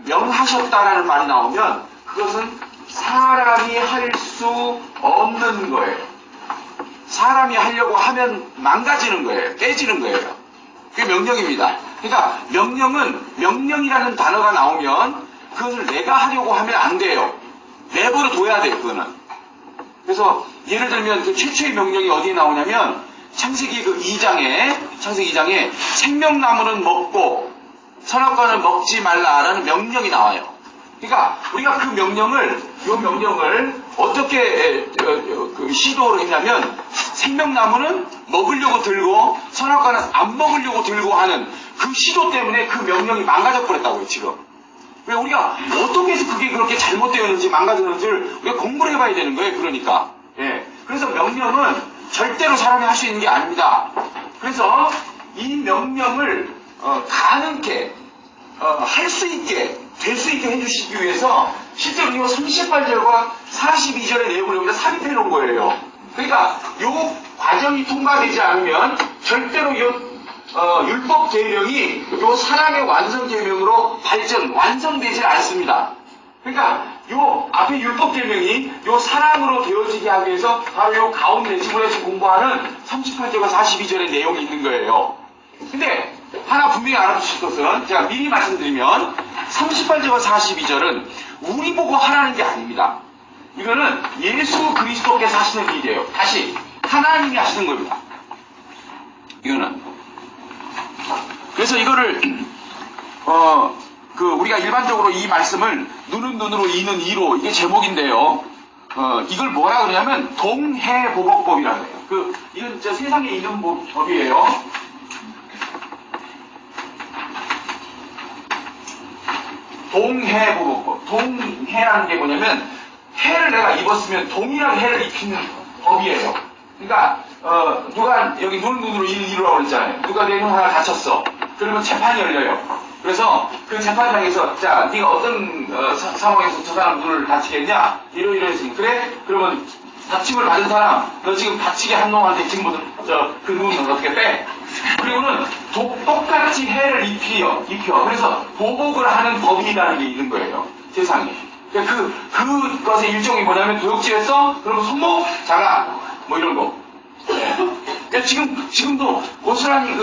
명하셨다라는 말이 나오면 그것은 사람이 할 수 없는 거예요. 사람이 하려고 하면 망가지는 거예요. 깨지는 거예요. 그게 명령입니다. 그러니까 명령이라는 단어가 나오면 그것을 내가 하려고 하면 안 돼요. 내버려 둬야 돼요. 그거는. 그래서 예를 들면 그 최초의 명령이 어디에 나오냐면 창세기 2장에 생명나무는 먹고 선악과는 먹지 말라라는 명령이 나와요. 그러니까 우리가 이 명령을 어떻게 시도를 했냐면 생명나무는 먹으려고 들고 선악과는 안 먹으려고 들고 하는 그 시도 때문에 그 명령이 망가져 버렸다고요. 지금. 왜 우리가 어떻게 해서 그게 그렇게 잘못되었는지 망가졌는지를 우리가 공부를 해봐야 되는 거예요. 그러니까. 예. 그래서 명령은 절대로 사람이 할 수 있는 게 아닙니다. 그래서 이 명령을 가능케 할 수 있게 될 수 있게 해주시기 위해서 실제로 이 38절과 42절의 내용을 여기다 삽입해 놓은 거예요. 그러니까 이 과정이 통과되지 않으면 절대로 이 율법 계명이 이 사랑의 완성 계명으로 완성되지 않습니다. 그러니까 이 앞에 율법 계명이 이 사랑으로 되어지게 하기 위해서 바로 이 가운데 지금에서 공부하는 38절과 42절의 내용이 있는 거예요. 근데 하나 분명히 알아두실 것은 제가 미리 말씀드리면 38절과 42절은 우리 보고 하라는 게 아닙니다. 이거는 예수 그리스도께서 하시는 일이에요. 다시 하나님이 하시는 겁니다. 이거는. 그래서 이거를 우리가 일반적으로 이 말씀을 눈은 눈으로 이는 이로 이게 제목인데요. 이걸 뭐라 그러냐면 동해보복법이라고 해요. 이건 진짜 세상에 있는 법이에요. 동해보복법. 동해라는 게 뭐냐면 해를 내가 입었으면 동일한 해를 입히는 법이에요. 그러니까 누가 여기 눈으로 이루라고 그랬잖아요. 누가 내 눈 하나 다쳤어. 그러면 재판이 열려요. 그래서 그 재판장에서 자 네가 어떤 상황에서 저 사람 눈을 다치겠냐 이러이러했으니 그래? 그러면 다침을 받은 사람 너 지금 다치게 한 놈한테 지금부터 그 눈을 어떻게 빼? 그리고는 똑같이 해를 입혀. 그래서 보복을 하는 법이라는 게 있는 거예요. 세상에. 그것의 일종이 뭐냐면 도둑질했어? 그러면 손목 잘라. 뭐 이런 거. 네. 그러니까 지금도 고스란히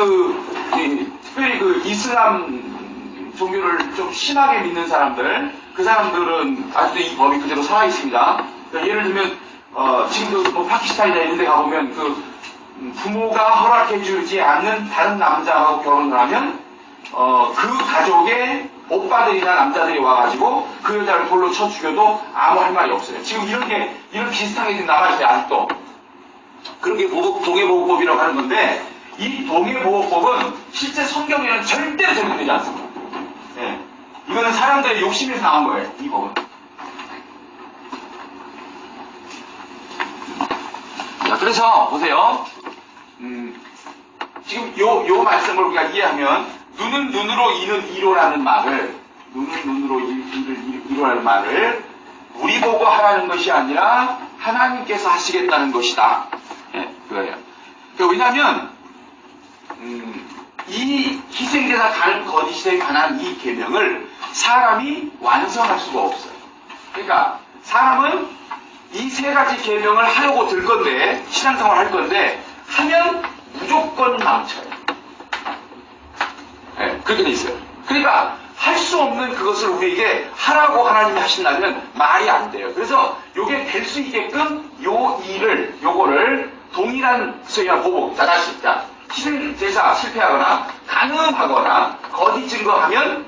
특별히 이슬람 종교를 좀 심하게 믿는 사람들, 그 사람들은 아직도 이 법이 그대로 살아있습니다. 그러니까 예를 들면, 지금도 뭐 파키스탄이나 이런 데 가보면 부모가 허락해주지 않는 다른 남자하고 결혼을 하면, 그 가족의 오빠들이나 남자들이 와가지고 그 여자를 돌로 쳐 죽여도 아무 할 말이 없어요. 지금 이런 비슷한 게 지금 남아있어요, 아직도. 그런 게 동해보호법이라고 하는 건데, 이 동해보호법은 실제 성경에는 절대로 적용되지 않습니다. 네. 이거는 사람들의 욕심에서 나온 거예요, 이 법은. 자, 그래서, 보세요. 지금 요 말씀을 우리가 이해하면, 눈은 눈으로 이는 이로라는 말을, 이로라는 말을, 우리 보고 하라는 것이 아니라, 하나님께서 하시겠다는 것이다. 예, 그거예요. 왜냐하면, 이 희생제사 거짓에 관한 이 계명을 사람이 완성할 수가 없어요. 그러니까, 사람은 이 세 가지 계명을 하려고 들 건데, 신앙생활 할 건데, 하면 무조건 망쳐요. 예, 그렇게 돼 있어요. 그러니까, 할 수 없는 그것을 우리에게 하라고 하나님이 하신다면 말이 안 돼요. 그래서 요게 될 수 있게끔 요거를 동일한 소위와 보복, 희생제사 실패하거나 간음하거나 거짓 증거하면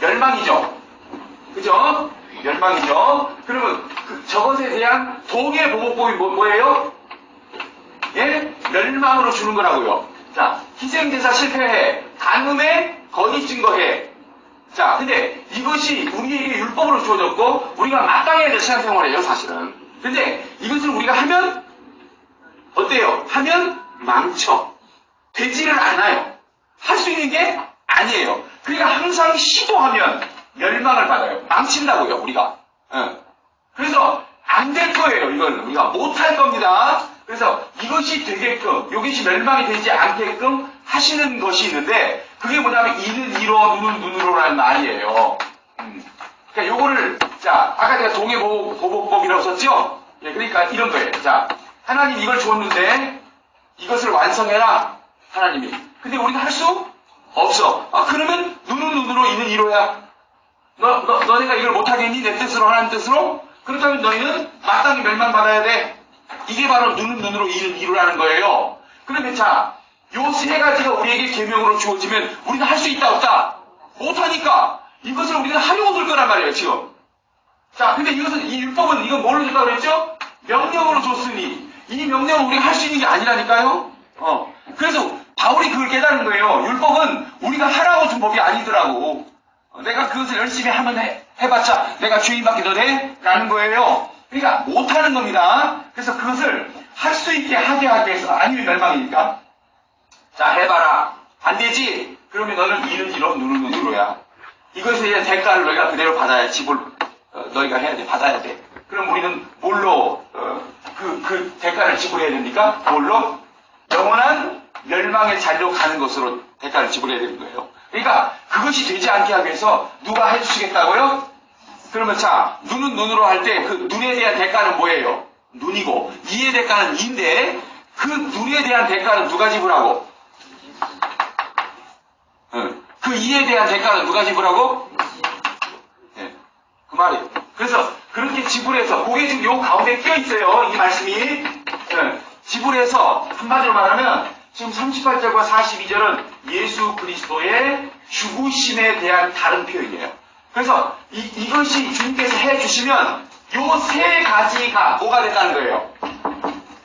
멸망이죠. 그죠? 멸망이죠. 그러면 저것에 대한 동해보복법이 뭐예요? 예? 멸망으로 주는 거라고요. 자, 희생제사 실패해, 간음해, 거짓 증거해. 자, 근데 이것이 우리에게 율법으로 주어졌고 우리가 마땅해야 될 신앙생활이에요, 사실은. 근데 이것을 우리가 하면 어때요? 하면 망쳐. 되지를 않아요. 할 수 있는 게 아니에요. 그러니까 항상 시도하면 멸망을 받아요. 망친다고요, 우리가. 그래서 안 될 거예요, 이거는. 우리가 못할 겁니다. 그래서 이것이 되게끔, 이것이 멸망이 되지 않게끔 하시는 것이 있는데, 그게 뭐냐면 이는 이로, 눈은 눈으로라는 말이에요. 그러니까 요거를, 자, 아까 제가 동해보복법이라고 썼죠? 예, 그러니까 이런 거예요. 자, 하나님 이걸 줬는데 이것을 완성해라. 하나님이. 근데 우리가 할 수 없어. 아, 그러면 눈은 눈으로 이는 이로야. 너네가 이걸 못하겠니? 내 뜻으로, 하나님 뜻으로? 그렇다면 너희는 마땅히 멸망받아야 돼. 이게 바로 눈은 눈으로 이는 이로라는 거예요. 그러면 자, 요 세 가지가 우리에게 계명으로 주어지면 우리가 할 수 있다 없다? 못하니까 이것을 우리가 하려고 들 거란 말이에요, 지금. 자, 근데 이것은, 이 율법은 이건 뭘로 줬다고 그랬죠? 명령으로 줬으니 이 명령은 우리가 할 수 있는 게 아니라니까요. 그래서 바울이 그걸 깨달은 거예요. 율법은 우리가 하라고 준 법이 아니더라고. 내가 그것을 열심히 하면 해봤자 내가 주인밖에 더 돼? 라는 거예요. 그러니까 못하는 겁니다. 그래서 그것을 할 수 있게 하게 하기 위해서, 아니면 멸망이니까. 자, 해봐라. 안 되지? 그러면 너는 이는 이로, 눈은 눈으로야. 이것에 대한 대가를 너희가 그대로 받아야 지불, 너희가 해야 돼, 받아야 돼. 그럼 우리는 뭘로, 그 대가를 지불해야 됩니까? 뭘로? 영원한 멸망의 자리로 가는 것으로 대가를 지불해야 되는 거예요. 그러니까 그것이 되지 않게 하기 위해서 누가 해주시겠다고요? 그러면 자, 눈은 눈으로 할 때 그 눈에 대한 대가는 뭐예요? 눈이고, 이의 대가는 이인데, 그 눈에 대한 대가는 누가 지불하고? 그 이에 대한 대가는 누가 지불하고? 네, 그 말이에요. 그래서 그렇게 지불해서, 그게 지금 요 가운데 껴있어요, 이 말씀이. 네, 지불해서, 한마디로 말하면, 지금 38절과 42절은 예수 그리스도의 죽으심에 대한 다른 표현이에요. 그래서 이것이 주님께서 해주시면 요 세 가지가 뭐가 된다는 거예요?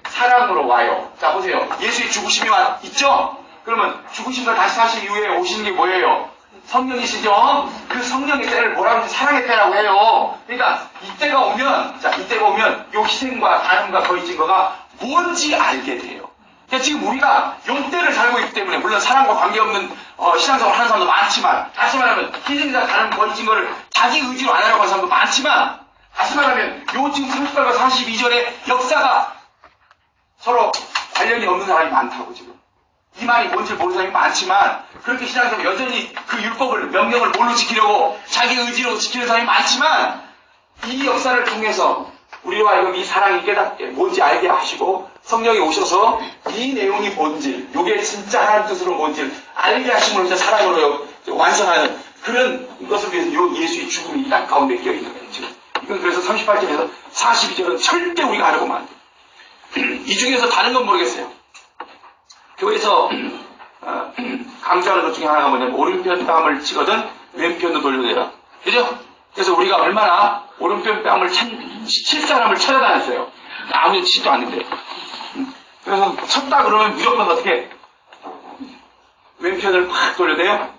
사랑으로 와요. 자, 보세요. 예수의 죽으심이 있죠? 그러면 죽으심과 다시 사신 이후에 오시는 게 뭐예요? 성령이시죠? 그 성령의 때를 뭐라고 하면 사랑의 때라고 해요. 그러니까 이때가 오면, 자, 이때가 오면 요 희생과 다름과 거의 증거가 뭔지 알게 돼요. 그러니까 지금 우리가 요 때를 살고 있기 때문에, 물론 사랑과 관계없는 신앙생활을 하는 사람도 많지만, 다시 말하면 희생과 다른 거의 증거를 자기 의지로 안 하려고 하는 사람도 많지만, 다시 말하면 요 지금 38과 42절의 역사가 서로 관련이 없는 사람이 많다고 지금. 이 말이 뭔지 모르는 사람이 많지만, 그렇게 신앙생활 여전히 그 율법을, 명령을 뭘로 지키려고 자기 의지로 지키는 사람이 많지만, 이 역사를 통해서 우리와 하여금 이 사랑이 뭔지 알게 하시고, 성령이 오셔서 이 내용이 뭔지, 요게 진짜 하나님 뜻으로 뭔지 알게 하심으로 이제 사랑으로 완성하는 그런 것을 위해서 요 예수의 죽음이 딱 가운데 껴있는 거예요, 지금. 이건 그래서 38절에서 42절은 절대 우리가 하려고만 안 돼요. 이 중에서 다른 건 모르겠어요. 교회에서 강조하는 것 중에 하나가 뭐냐면, 오른편 뺨을 치거든 왼편도 돌려대라. 그죠? 그래서 우리가 얼마나 오른편 뺨을 칠 사람을 찾아다녔어요. 아무도 치지도 않는데. 그래서 쳤다 그러면 무조건 어떻게 왼편을 팍 돌려대요?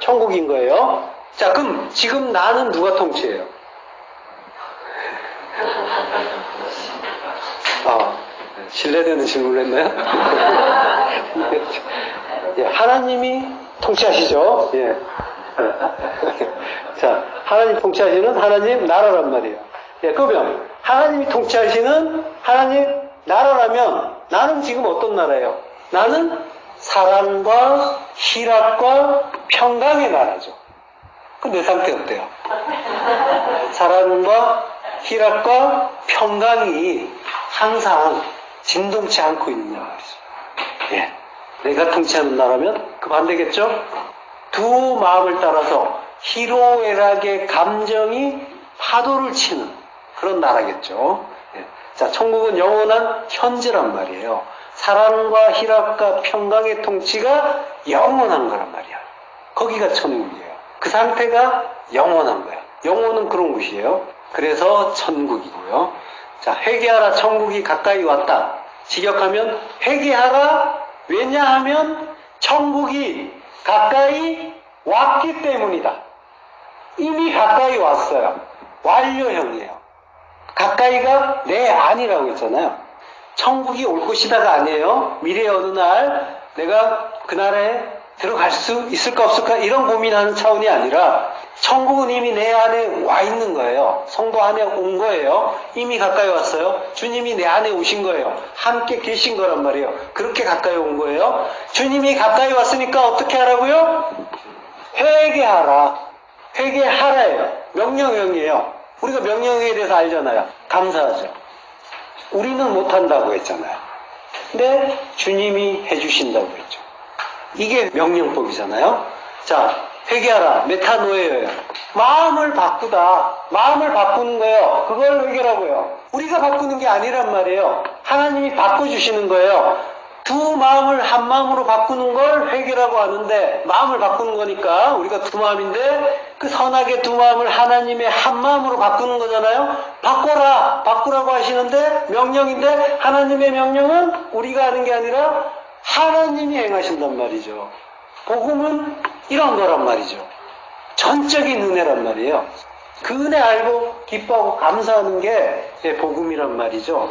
천국인 거예요. 자, 그럼 지금 나는 누가 통치해요? 신뢰되는 질문을 했나요? 예, 하나님이 통치하시죠. 예. 자, 하나님 통치하시는 하나님 나라란 말이에요. 예, 그러면 하나님이 통치하시는 하나님 나라라면 나는 지금 어떤 나라예요? 나는 사랑과 희락과 평강의 나라죠. 그럼 내 상태 어때요? 사랑과 희락과 평강이 항상 진동치 않고 있는 나라죠. 예. 내가 통치하는 나라면 그 반대겠죠? 두 마음을 따라서 희로애락의 감정이 파도를 치는 그런 나라겠죠. 예. 자, 천국은 영원한 현재란 말이에요. 사랑과 희락과 평강의 통치가 영원한 거란 말이야. 거기가 천국이에요. 그 상태가 영원한 거야. 영혼은 그런 곳이에요. 그래서 천국이고요. 자, 회개하라, 천국이 가까이 왔다. 직역하면 회개하라. 왜냐하면 천국이 가까이 왔기 때문이다. 이미 가까이 왔어요. 완료형이에요. 가까이가 내 안이라고 했잖아요. 천국이 올 것이다가 아니에요. 미래의 어느 날 내가 그 나라에 들어갈 수 있을까 없을까 이런 고민하는 차원이 아니라 천국은 이미 내 안에 와 있는 거예요. 성도 안에 온 거예요. 이미 가까이 왔어요. 주님이 내 안에 오신 거예요. 함께 계신 거란 말이에요. 그렇게 가까이 온 거예요. 주님이 가까이 왔으니까 어떻게 하라고요? 회개하라. 회개하라예요. 명령형이에요. 우리가 명령형에 대해서 알잖아요. 감사하죠. 우리는 못한다고 했잖아요. 근데 주님이 해주신다고 했죠. 이게 명령법이잖아요. 자, 회개하라. 메타노예요. 마음을 바꾸다. 마음을 바꾸는 거예요. 그걸 회개라고요. 우리가 바꾸는 게 아니란 말이에요. 하나님이 바꿔주시는 거예요. 두 마음을 한 마음으로 바꾸는 걸 회개라고 하는데, 마음을 바꾸는 거니까 우리가 두 마음인데 그 선하게 두 마음을 하나님의 한 마음으로 바꾸는 거잖아요. 바꿔라, 바꾸라고 하시는데 명령인데, 하나님의 명령은 우리가 하는 게 아니라 하나님이 행하신단 말이죠. 복음은 이런 거란 말이죠. 전적인 은혜란 말이에요. 그 은혜 알고 기뻐하고 감사하는 게 복음이란 말이죠.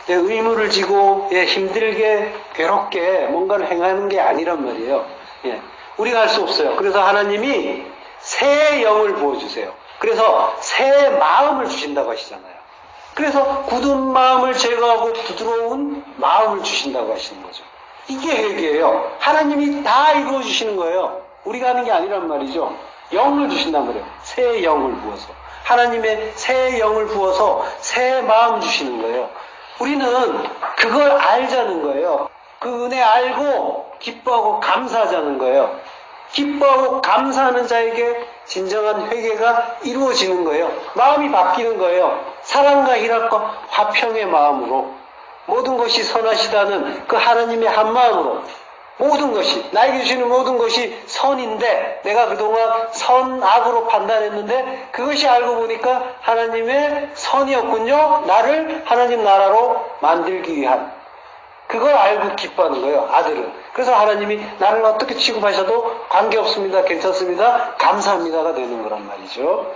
의무를 지고 힘들게 괴롭게 뭔가를 행하는 게 아니란 말이에요. 우리가 할 수 없어요. 그래서 하나님이 새 영을 부어주세요. 그래서 새 마음을 주신다고 하시잖아요. 그래서 굳은 마음을 제거하고 부드러운 마음을 주신다고 하시는 거죠. 이게 회개예요. 하나님이 다 이루어 주시는 거예요. 우리가 하는 게 아니란 말이죠. 영을 주신단 말이에요. 새 영을 부어서. 하나님의 새 영을 부어서 새 마음 주시는 거예요. 우리는 그걸 알자는 거예요. 그 은혜 알고 기뻐하고 감사하자는 거예요. 기뻐하고 감사하는 자에게 진정한 회개가 이루어지는 거예요. 마음이 바뀌는 거예요. 사랑과 희락과 화평의 마음으로, 모든 것이 선하시다는 그 하나님의 한 마음으로, 모든 것이, 나에게 주시는 모든 것이 선인데 내가 그동안 선악으로 판단했는데 그것이 알고 보니까 하나님의 선이었군요. 나를 하나님 나라로 만들기 위한, 그걸 알고 기뻐하는 거예요, 아들은. 그래서 하나님이 나를 어떻게 취급하셔도 관계없습니다, 괜찮습니다, 감사합니다가 되는 거란 말이죠.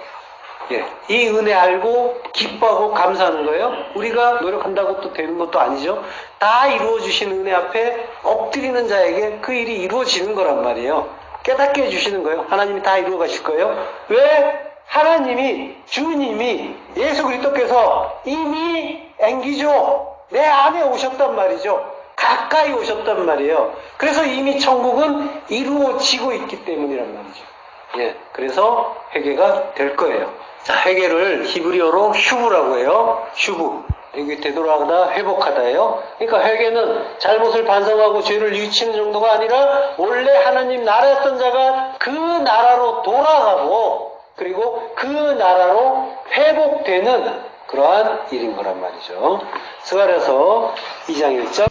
이 은혜 알고 기뻐하고 감사하는 거예요. 우리가 노력한다고 또 되는 것도 아니죠. 다 이루어주신 은혜 앞에 엎드리는 자에게 그 일이 이루어지는 거란 말이에요. 깨닫게 해주시는 거예요. 하나님이 다 이루어 가실 거예요. 왜? 하나님이, 주님이, 예수 그리스도께서 이미 앵기죠. 내 안에 오셨단 말이죠. 가까이 오셨단 말이에요. 그래서 이미 천국은 이루어지고 있기 때문이란 말이죠. 그래서 회개가 될 거예요. 자, 회개를 히브리어로 슈브라고 해요. 슈브. 여기 되돌아가다 회복하다예요. 그러니까 회개는 잘못을 반성하고 죄를 뉘우치는 정도가 아니라 원래 하나님 나라였던 자가 그 나라로 돌아가고, 그리고 그 나라로 회복되는 그러한 일인 거란 말이죠. 스가랴서 2장 1절